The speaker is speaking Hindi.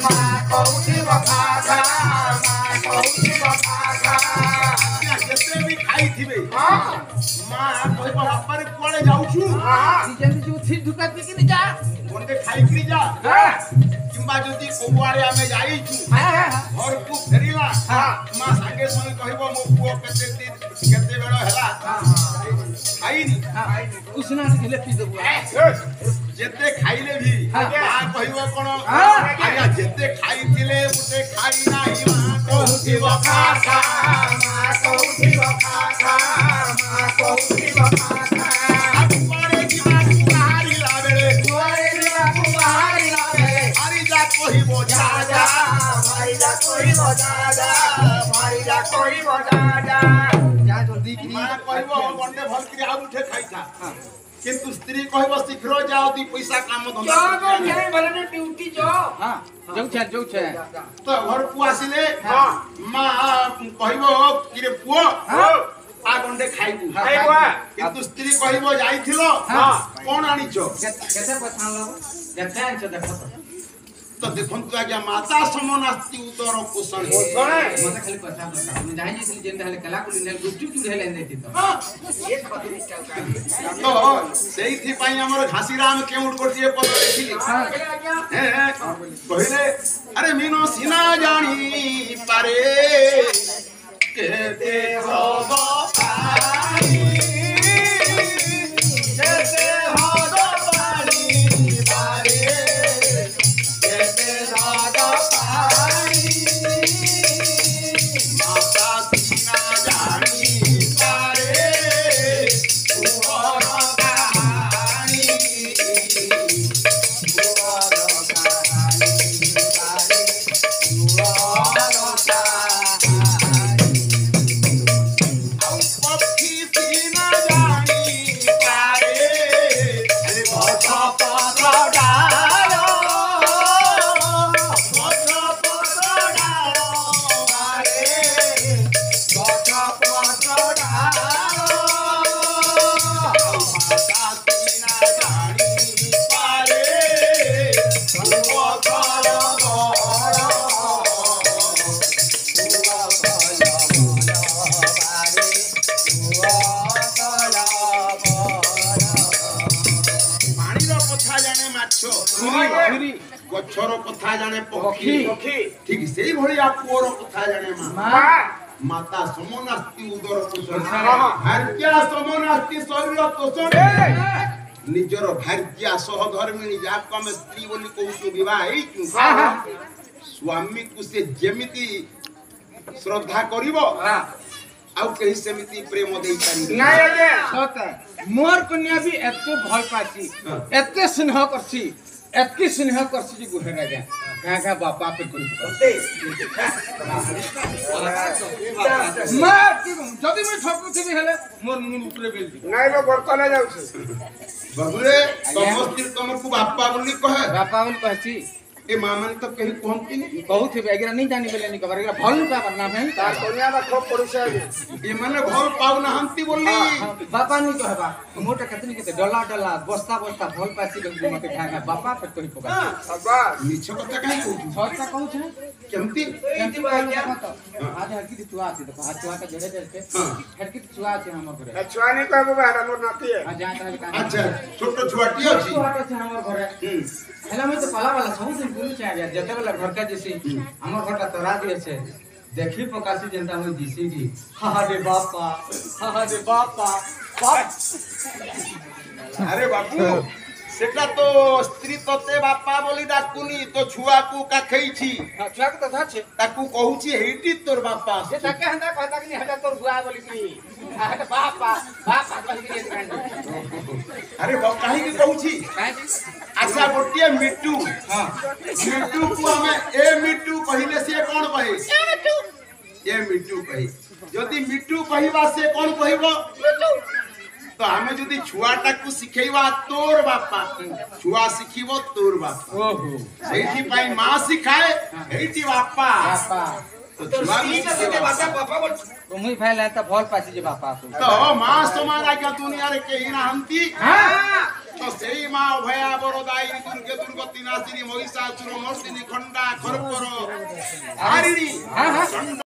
माँ कौठी बखाखा माँ कौठी बखाखा जते भी खाई थिबे हां माँ कहबो बापर कोड़े जाउछु जेंति जो थी दुका पी के जा कोंडे खाई करी जा किंबा जदी कोवारे आमे जाईछु घर को फेरिला माँ संगे संगे कहबो मो पुओ केते दिन केते बेलो हला खाइनी उसना दिले पी देबो जेते खाइले भी माँ कहबो कोन आया जेते खाइतिले मुते खाई नाही माँ कौठी बखाखा माँ कौठी बखाखा माँ कौठी बखाखा कोड़े की बात कुहारी लावेले कोड़े की बात कुहारी लावेले हरि जा कहबो जा जा भाई जा कहबो जा जा भाई जा कहबो जा जा जा जल्दी की माँ कहबो गंडे भल के आ उठे खाइता किंतु स्त्री कहबो शीघ्र जाओ दी पैसा काम धंदा जाओ नहीं भले ड्यूटी जाओ हां जाऊ छे तो घर को आसिले माँ कहबो कि रे पुओ आ गंडे खाइबू किंतु स्त्री कहबो जाइथिलो कोन आनिछो केते पछान लो केते आछो देखो तो देखन तो आज्ञा माता समनास्ति उदर पोषण मते खाली पछा पछा मैं जाई जेली जेंते हले कला कुली ने गुपचुप चुड़ी हेले देती तो ये सब तो सेही पई हमर घासीराम केउड कोटिए पद देखिली कहले अरे मीनो सिना जानी पारे केते होब पानी केते होब पानी पारे केते होब पानी माता सिना जानी पारे तुहर कहानी गछर कथा जाने पक्षी ठीक से ही भलिया पुअर कथा जाने माँ माता समनास्ति उदर पोषण भार्या समनास्ति शरीर पोषण निजर भार्या सहधर्मिणी जाक हम स्त्री बोली कहू विवाह हेइछु स्वामी को से जेमिति श्रद्धा करिवो आउ कहीं सेमिति प्रेम देई पारी नहीं आगे सत मोर कन्या भी एते भल पाची एते स्नेह करछी एतकी स्नेह करछि जे गुहे राजा का बापा पे करी मां जदी मैं ठकु थी हेले मोर मुन ऊपर बेल दी नहीं वो बर्तन जाउ छी बाबूरे समस्ती तमर को बापा बोली कहे बापा बोली कहछि ए मामन तो कहीं कहती नहीं कहू थे एगरा नहीं जानी बेले नहीं कबर एगरा भल का करना है तार कोनिया बा खूब पड़ोसे ये माने भल पाउ ना हंती बोली बापा नहीं कहबा मोटा कतनी के डला डला बस्ता बस्ता भल पासी के मते खागा बापा पे कोई पका बाबा नीचे कथा काहे कहू छोटा कहू छे केमती केमती बाजा आज हरकी चुआ आछे देखो आज चुआ का जड़े जड़े हरकी चुआ आछे हमर घरे छुआ नहीं कहबो बाहर मोर नाती है आ जा अच्छा छोटो छुआटी अछि छोटा छे हमर घरे हेला में तो पाला वाला सब दिन गुरु चाहिए जते वाला घर का जैसे हमर घर का तोरा दिए छे देखी प्रकाशी जनता में दिसी की हा रे बापा बाप अरे बापू सेटा तो स्त्री तते बापा बोली डाकुनी तो छुआ को काखई छी छुआ के तो छे ताकू कहूची हेटी तोर बापा से ताके हंदा कहता कि हटा तोर बुआ बोली की हटा बापा कहि के कांड अरे बाप काहे की कहूची अच्छा गोटिए मिट्टू हां मिट्टू को हमें ए मिट्टू कहिले से कोन कहे ए मिट्टू कहे यदि मिट्टू कहिबा से कोन कहबो तो हमें जदी छुआटा को सिखेइबा तोर बापा छुआ सिखिबो तोर बापा ओहो सेठी पाई मां सिखाए हेटी बापा तो छुआ के बापा बोल तो मुई फैले त भल पासी जे बापा तो मां समारा के दुनिया रे के हिना हंती हां তো সেই মা অভয়া বরদায়ী দুর্গে দুর্গতি নাশিনী মহিষাসুর মর্দিনী খণ্ডা খর্বর হারিণী